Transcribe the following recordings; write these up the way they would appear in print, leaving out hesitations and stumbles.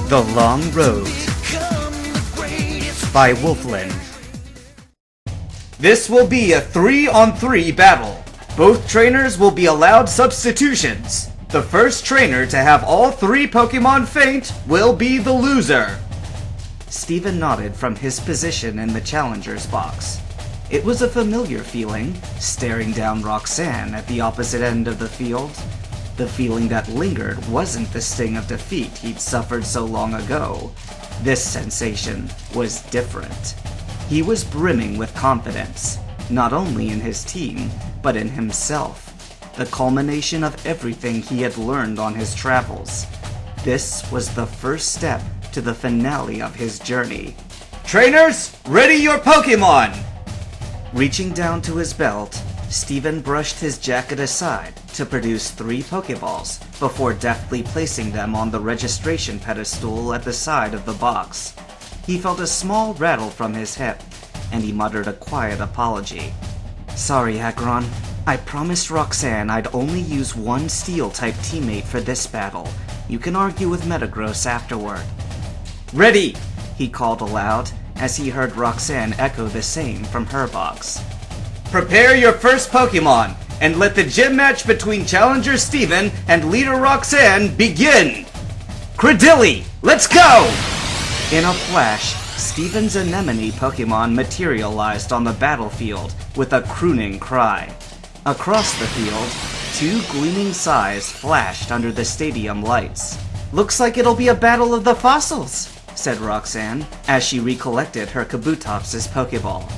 The Long Road by Wolfland. This will be a 3-on-3 battle. Both trainers will be allowed substitutions. The first trainer to have all 3 Pokemon faint will be the loser. Steven nodded from his position in the challenger's box. It was a familiar feeling, staring down Roxanne at the opposite end of the field. The feeling that lingered wasn't the sting of defeat he'd suffered so long ago. This sensation was different. He was brimming with confidence, not only in his team, but in himself. The culmination of everything he had learned on his travels. This was the first step to the finale of his journey. Trainers, ready your Pokemon! Reaching down to his belt, Steven brushed his jacket aside to produce 3 Pokeballs before deftly placing them on the registration pedestal at the side of the box. He felt a small rattle from his hip, and he muttered a quiet apology. Sorry, Aggron. I promised Roxanne I'd only use one Steel-type teammate for this battle. You can argue with Metagross afterward. Ready! He called aloud, as he heard Roxanne echo the same from her box. Prepare your first Pokemon, and let the gym match between Challenger Steven and Leader Roxanne begin! Credilli, let's go! In a flash, Steven's Anemone Pokemon materialized on the battlefield with a crooning cry. Across the field, 2 gleaming sighs flashed under the stadium lights. Looks like it'll be a battle of the fossils, said Roxanne, as she recollected her Kabutops' Pokeball.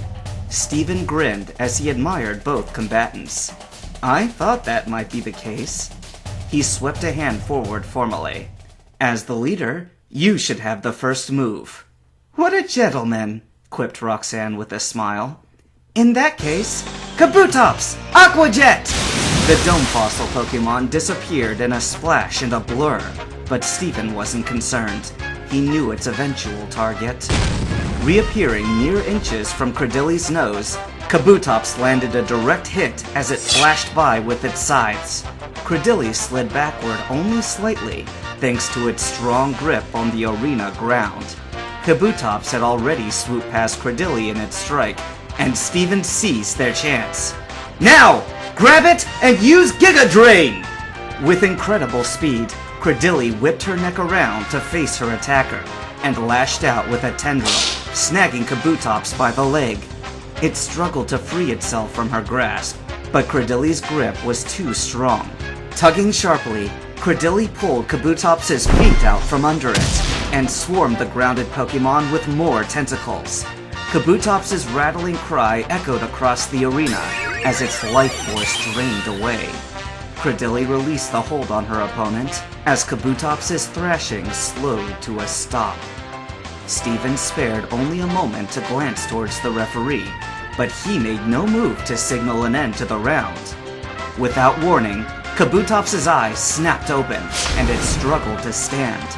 Steven grinned as he admired both combatants. I thought that might be the case. He swept a hand forward formally. As the leader, you should have the first move. What a gentleman, quipped Roxanne with a smile. In that case, Kabutops! Aqua Jet! The Dome Fossil Pokemon disappeared in a splash and a blur, but Steven wasn't concerned. He knew its eventual target. Reappearing mere inches from Credilli's nose, Kabutops landed a direct hit as it flashed by with its scythes. Credilli slid backward only slightly, thanks to its strong grip on the arena ground. Kabutops had already swooped past Credilli in its strike, and Steven seized their chance. Now! Grab it and use Giga Drain! With incredible speed, Credilli whipped her neck around to face her attacker, and lashed out with a tendril, snagging Kabutops by the leg. It struggled to free itself from her grasp, but Credilli's grip was too strong. Tugging sharply, Credilli pulled Kabutops' feet out from under it, and swarmed the grounded Pokemon with more tentacles. Kabutops' rattling cry echoed across the arena as its life force drained away. Credilli released the hold on her opponent as Kabutops' thrashing slowed to a stop. Steven spared only a moment to glance towards the referee, but he made no move to signal an end to the round. Without warning, Kabutops' eyes snapped open, and it struggled to stand.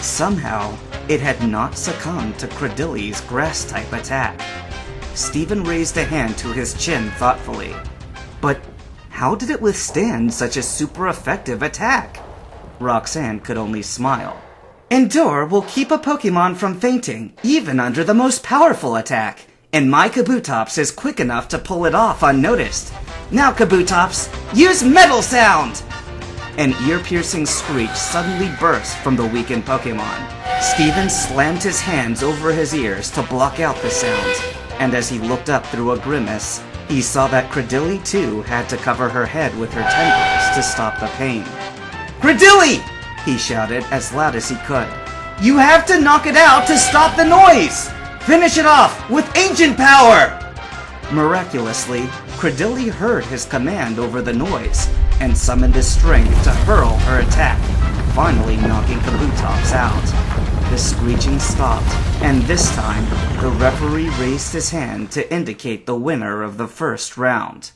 Somehow, it had not succumbed to Credilli's grass-type attack. Steven raised a hand to his chin thoughtfully. But how did it withstand such a super-effective attack? Roxanne could only smile. Endure will keep a Pokemon from fainting, even under the most powerful attack, and my Kabutops is quick enough to pull it off unnoticed. Now, Kabutops, use Metal Sound! An ear-piercing screech suddenly burst from the weakened Pokemon. Steven slammed his hands over his ears to block out the sound, and as he looked up through a grimace, he saw that Credilli too had to cover her head with her tendrils to stop the pain. Credilli! He shouted as loud as he could. You have to knock it out to stop the noise! Finish it off with ancient power! Miraculously, Credilli heard his command over the noise and summoned the strength to hurl her attack, finally knocking Kabutops out. The screeching stopped, and this time, the referee raised his hand to indicate the winner of the first round.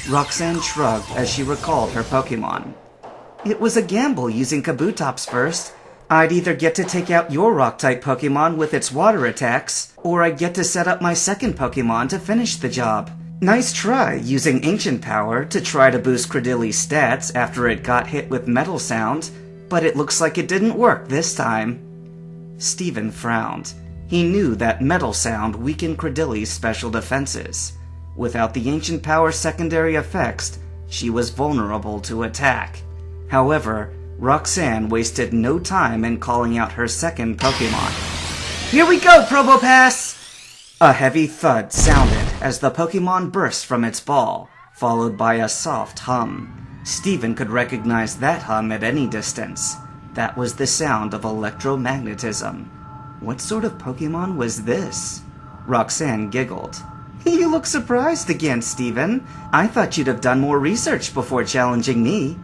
Roxanne shrugged as she recalled her Pokemon. It was a gamble using Kabutops first. I'd either get to take out your Rock-type Pokemon with its water attacks, or I'd get to set up my second Pokemon to finish the job. Nice try using Ancient Power to try to boost Credilli's stats after it got hit with Metal Sound, but it looks like it didn't work this time. Steven frowned. He knew that metal sound weakened Credilli's special defenses. Without the ancient power's secondary effects, she was vulnerable to attack. However, Roxanne wasted no time in calling out her second Pokemon. "Here we go, Probopass!" A heavy thud sounded as the Pokemon burst from its ball, followed by a soft hum. Steven could recognize that hum at any distance. That was the sound of electromagnetism. What sort of Pokemon was this? Roxanne giggled. "You look surprised again, Steven. I thought you'd have done more research before challenging me.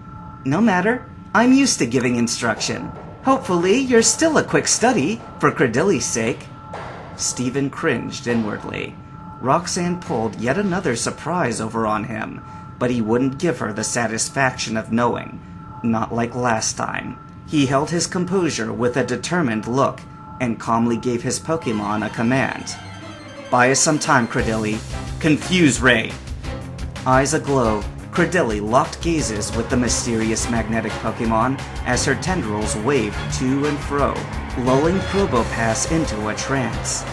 No matter, I'm used to giving instruction. Hopefully, you're still a quick study, for Credilli's sake." Steven cringed inwardly. Roxanne pulled yet another surprise over on him, but he wouldn't give her the satisfaction of knowing. Not like last time. He held his composure with a determined look, and calmly gave his Pokemon a command. "Buy us some time, Credilli. Confuse Ray." Eyes aglow, Credilli locked gazes with the mysterious magnetic Pokemon as her tendrils waved to and fro, lulling Probopass into a trance.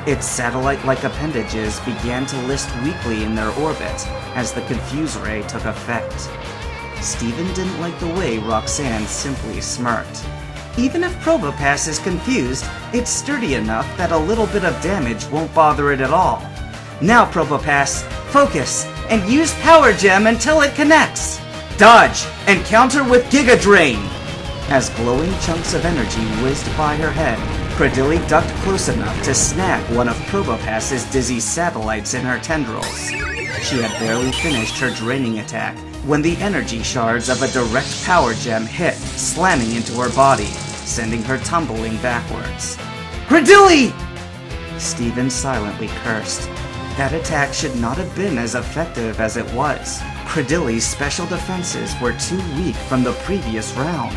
Its satellite-like appendages began to list weakly in their orbit as the Confuse Ray took effect. Steven didn't like the way Roxanne simply smirked. Even if Probopass is confused, it's sturdy enough that a little bit of damage won't bother it at all. Now, Probopass, focus and use Power Gem until it connects. Dodge and counter with Giga Drain. As glowing chunks of energy whizzed by her head, Credilli ducked close enough to snag one of Probopass's dizzy satellites in her tendrils. She had barely finished her draining attack when the energy shards of a direct Power Gem hit, slamming into her body, sending her tumbling backwards. "Credilli!" Steven silently cursed. That attack should not have been as effective as it was. Credilli's special defenses were too weak from the previous round.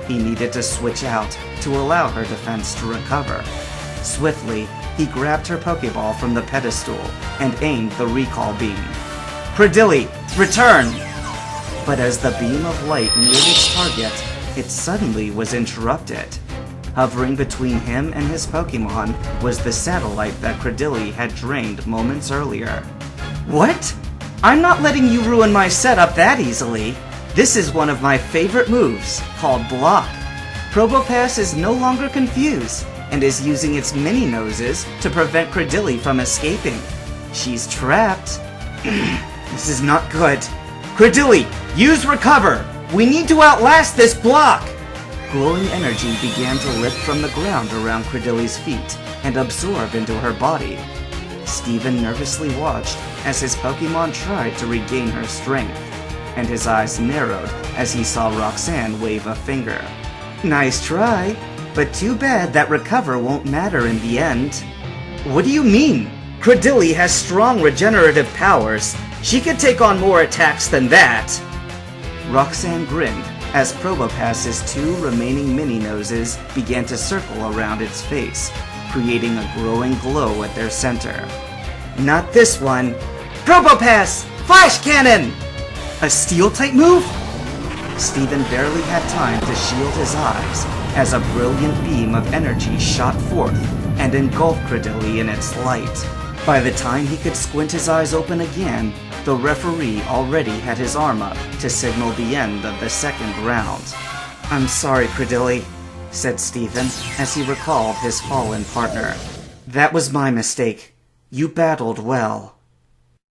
He needed to switch out to allow her defense to recover. Swiftly, he grabbed her Pokeball from the pedestal and aimed the recall beam. "Credilli, return!" But as the beam of light neared its target, it suddenly was interrupted. Hovering between him and his Pokemon was the satellite that Credilli had drained moments earlier. "What? I'm not letting you ruin my setup that easily. This is one of my favorite moves, called Block. Probopass is no longer confused and is using its mini noses to prevent Credilli from escaping. She's trapped. This is not good. Credilli, use Recover! We need to outlast this Block!" Glowing energy began to lift from the ground around Credilli's feet and absorb into her body. Steven nervously watched as his Pokemon tried to regain her strength, and his eyes narrowed as he saw Roxanne wave a finger. "Nice try, but too bad that Recover won't matter in the end." "What do you mean? Credilli has strong regenerative powers. She could take on more attacks than that." Roxanne grinned as Probopass's two remaining mini-noses began to circle around its face, creating a growing glow at their center. "Not this one. Probopass! Flash Cannon!" A Steel-type move? Steven barely had time to shield his eyes as a brilliant beam of energy shot forth and engulfed Credilli in its light. By the time he could squint his eyes open again, the referee already had his arm up to signal the end of the second round. "I'm sorry, Credilli," said Steven as he recalled his fallen partner. "That was my mistake. You battled well."